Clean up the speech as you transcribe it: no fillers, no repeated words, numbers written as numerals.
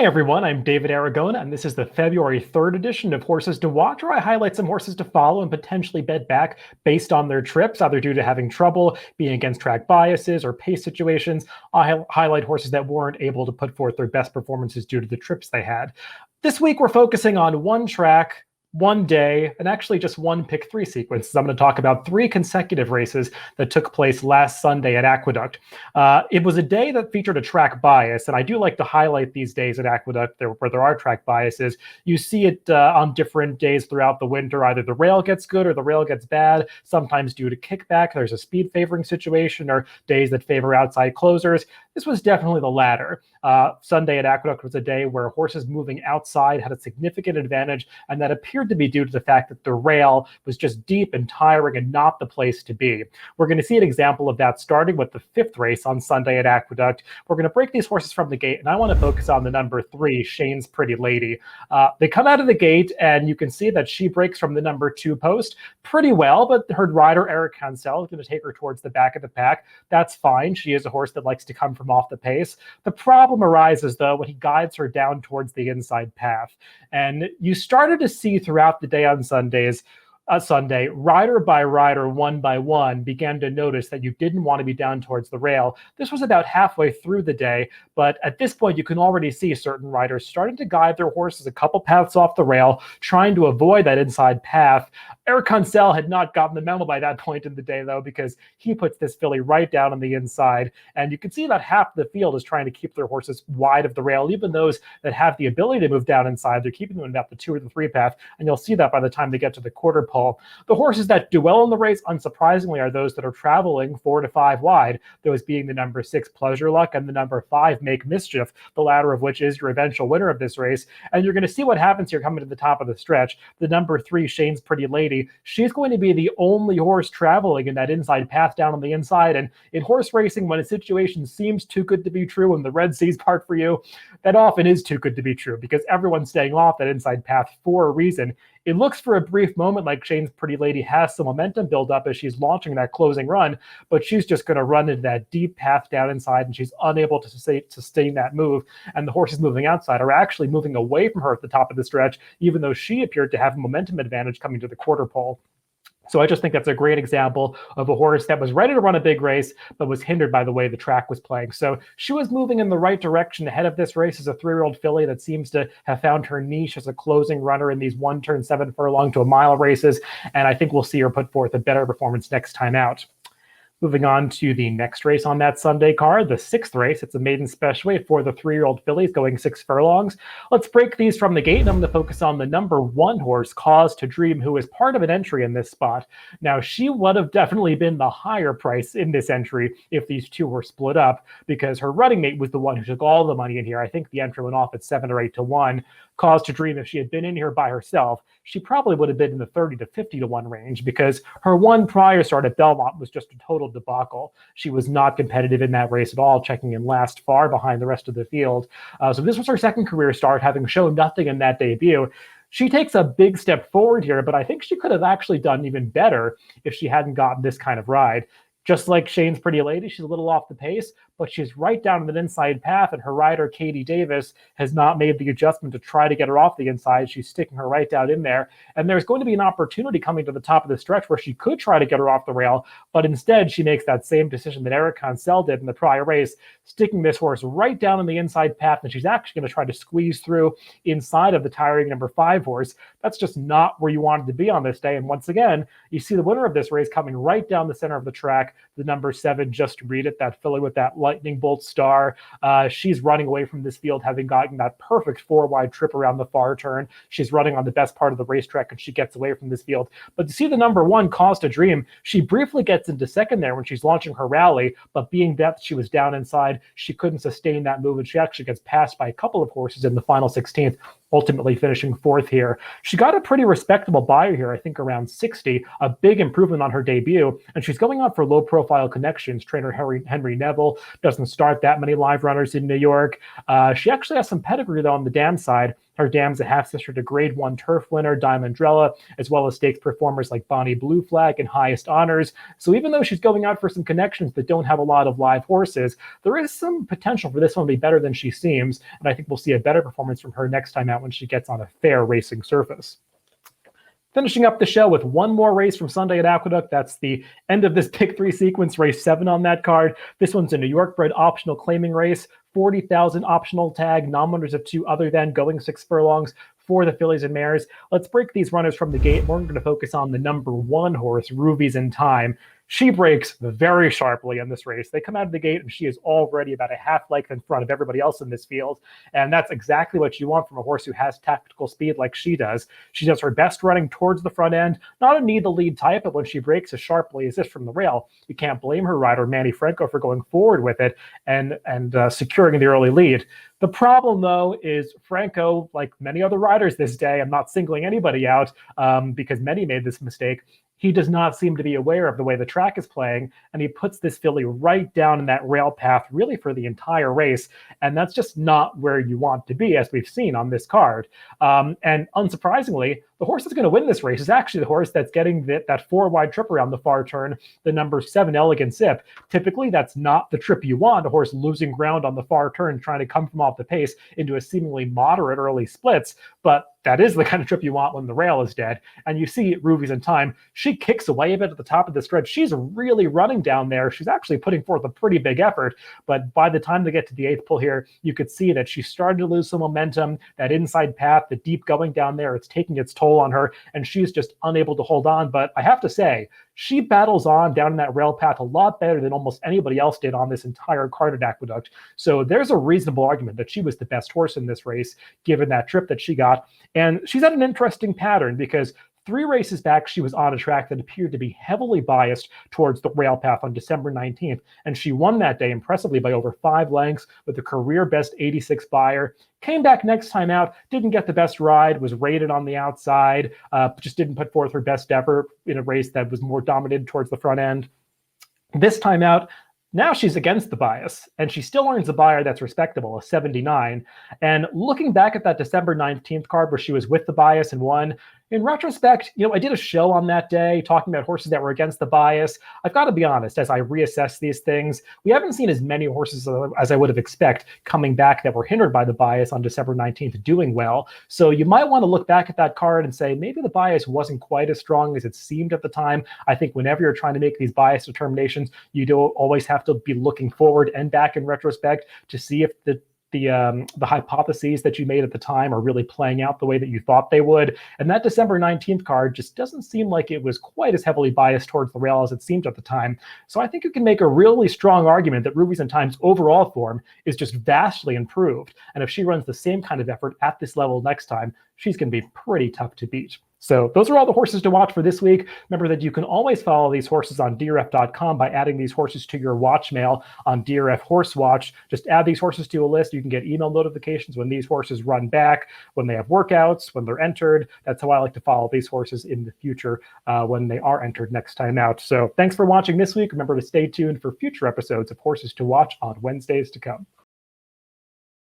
Hi everyone, I'm David Aragona, and this is the February 3rd edition of Horses to Watch, where I highlight some horses to follow and potentially bet back based on their trips, either due to having trouble, being against track biases, or pace situations. I highlight horses that weren't able to put forth their best performances due to the trips they had. This week, we're focusing on one track, one day, and actually just one pick three sequence. I'm going to talk about three consecutive races that took place last Sunday at Aqueduct. It was a day that featured a track bias, and I do like to highlight these days at Aqueduct where there are track biases. You see it on different days throughout the winter. Either the rail gets good or the rail gets bad. Sometimes due to kickback, there's a speed favoring situation, or days that favor outside closers. This was definitely the latter. Sunday at Aqueduct was a day where horses moving outside had a significant advantage, and that appeared to be due to the fact that the rail was just deep and tiring and not the place to be. We're going to see an example of that starting with the fifth race on Sunday at Aqueduct. We're going to break these horses from the gate, and I want to focus on the number 3, Shane's Pretty Lady. They come out of the gate, and you can see that she breaks from the number 2 post pretty well, but her rider, Eric Hansel, is going to take her towards the back of the pack. That's fine. She is a horse that likes to come from off the pace. The problem arises, though, when he guides her down towards the inside path. And you started to see throughout the day on Sunday, rider by rider, one by one, began to notice that you didn't want to be down towards the rail. This was about halfway through the day, but at this point, you can already see certain riders starting to guide their horses a couple paths off the rail, trying to avoid that inside path. Eric Hansel had not gotten the memo by that point in the day, though, because he puts this filly right down on the inside, and you can see that half the field is trying to keep their horses wide of the rail. Even those that have the ability to move down inside, they're keeping them in about the 2 or the 3 path, and you'll see that by the time they get to the quarter pole. The horses that do well in the race, unsurprisingly, are those that are traveling 4 to 5 wide, those being the number 6, Pleasure Luck, and the number 5, Make Mischief, the latter of which is your eventual winner of this race. And you're going to see what happens here coming to the top of the stretch. The number 3, Shane's Pretty Lady, she's going to be the only horse traveling in that inside path down on the inside. And in horse racing, when a situation seems too good to be true and the Red Seas part for you, that often is too good to be true, because everyone's staying off that inside path for a reason. It looks for a brief moment like Shane's Pretty Lady has some momentum build up as she's launching that closing run, but she's just going to run into that deep path down inside, and she's unable to sustain that move. And the horses moving outside are actually moving away from her at the top of the stretch, even though she appeared to have a momentum advantage coming to the quarter pole. So I just think that's a great example of a horse that was ready to run a big race, but was hindered by the way the track was playing. So she was moving in the right direction ahead of this race as a 3-year-old filly that seems to have found her niche as a closing runner in these 1-turn 7 furlong to a mile races. And I think we'll see her put forth a better performance next time out. Moving on to the next race on that Sunday card, the 6th race. It's a maiden special weight for the 3-year-old fillies going 6 furlongs. Let's break these from the gate, and I'm going to focus on the number 1 horse, Cause to Dream, who is part of an entry in this spot. Now, she would have definitely been the higher price in this entry if these two were split up, because her running mate was the one who took all the money in here. I think the entry went off at 7 or 8 to 1. Cause to Dream, if she had been in here by herself, she probably would have been in the 30 to 50 to 1 range, because her one prior start at Belmont was just a total debacle. She was not competitive in that race at all, checking in last far behind the rest of the field. So this was her second career start, having shown nothing in that debut. She takes a big step forward here, but I think she could have actually done even better if she hadn't gotten this kind of ride. Just like Shane's Pretty Lady, she's a little off the pace, but she's right down the inside path, and her rider, Katie Davis, has not made the adjustment to try to get her off the inside. She's sticking her right down in there, and there's going to be an opportunity coming to the top of the stretch where she could try to get her off the rail, but instead she makes that same decision that Eric Hansel did in the prior race, sticking this horse right down on the inside path, and she's actually going to try to squeeze through inside of the tiring number 5 horse. That's just not where you wanted to be on this day, and once again, you see the winner of this race coming right down the center of the track, the number 7, Just Read It, that filly with that lightning bolt star. She's running away from this field, having gotten that perfect 4-wide trip around the far turn. She's running on the best part of the racetrack, and she gets away from this field. But to see the number 1, Cause to Dream, she briefly gets into second there when she's launching her rally, but being that she was down inside, she couldn't sustain that move, and she actually gets passed by a couple of horses in the final 16th, ultimately finishing 4th here. She got a pretty respectable buyer here, I think around 60, a big improvement on her debut, and she's going on for low-profile connections. Trainer Henry Neville doesn't start that many live runners in New York. She actually has some pedigree, though, on the dam side. Her dam's a half-sister to Grade 1 turf winner Diamondrella, as well as stakes performers like Bonnie Blue Flag and Highest Honors. So even though she's going out for some connections that don't have a lot of live horses, there is some potential for this one to be better than she seems, and I think we'll see a better performance from her next time out when she gets on a fair racing surface. Finishing up the show with one more race from Sunday at Aqueduct. That's the end of this pick 3 sequence, race 7 on that card. This one's a New York bred optional claiming race, 40,000 optional tag, non-winners of 2 other than, going 6 furlongs for the fillies and mares. Let's break these runners from the gate. We're going to focus on the number 1 horse, Ruvies in Time. She breaks very sharply in this race. They come out of the gate and she is already about a half length in front of everybody else in this field. And that's exactly what you want from a horse who has tactical speed like she does. She does her best running towards the front end, not a need the lead type, but when she breaks as sharply as this from the rail, you can't blame her rider, Manny Franco, for going forward with it and securing the early lead. The problem, though, is Franco, like many other riders this day, I'm not singling anybody out because many made this mistake, he does not seem to be aware of the way the track is playing, and he puts this filly right down in that rail path really for the entire race, and that's just not where you want to be, as we've seen on this card. And unsurprisingly, the horse that's going to win this race is actually the horse that's getting that 4-wide trip around the far turn, the number 7 Elegant Sip. Typically, that's not the trip you want, a horse losing ground on the far turn, trying to come from off the pace into a seemingly moderate early splits, but that is the kind of trip you want when the rail is dead. And you see Ruvies in Time, she kicks away a bit at the top of the stretch. She's really running down there. She's actually putting forth a pretty big effort, but by the time they get to the 8th pull here, you could see that she's starting to lose some momentum. That inside path, the deep going down there, it's taking its toll on her, and she's just unable to hold on. But I have to say, she battles on down in that rail path a lot better than almost anybody else did on this entire card at Aqueduct. So there's a reasonable argument that she was the best horse in this race, given that trip that she got. And she's had an interesting pattern because 3 races back, she was on a track that appeared to be heavily biased towards the rail path on December 19th. And she won that day impressively by over 5 lengths with a career best 86 buyer. Came back next time out, didn't get the best ride, was rated on the outside, just didn't put forth her best effort in a race that was more dominated towards the front end. This time out, now she's against the bias, and she still earns a buyer that's respectable, a 79. And looking back at that December 19th card where she was with the bias and won, in retrospect, I did a show on that day talking about horses that were against the bias. I've got to be honest, as I reassess these things, we haven't seen as many horses as I would have expected coming back that were hindered by the bias on December 19th doing well. So you might want to look back at that card and say, maybe the bias wasn't quite as strong as it seemed at the time. I think whenever you're trying to make these bias determinations, you do always have to be looking forward and back in retrospect to see if the hypotheses that you made at the time are really playing out the way that you thought they would. And that December 19th card just doesn't seem like it was quite as heavily biased towards the rail as it seemed at the time. So I think you can make a really strong argument that Ruvies in Time's overall form is just vastly improved. And if she runs the same kind of effort at this level next time, she's going to be pretty tough to beat. So those are all the horses to watch for this week. Remember that you can always follow these horses on DRF.com by adding these horses to your watch mail on DRF Horse Watch. Just add these horses to a list. You can get email notifications when these horses run back, when they have workouts, when they're entered. That's how I like to follow these horses in the future when they are entered next time out. So thanks for watching this week. Remember to stay tuned for future episodes of Horses to Watch on Wednesdays to come.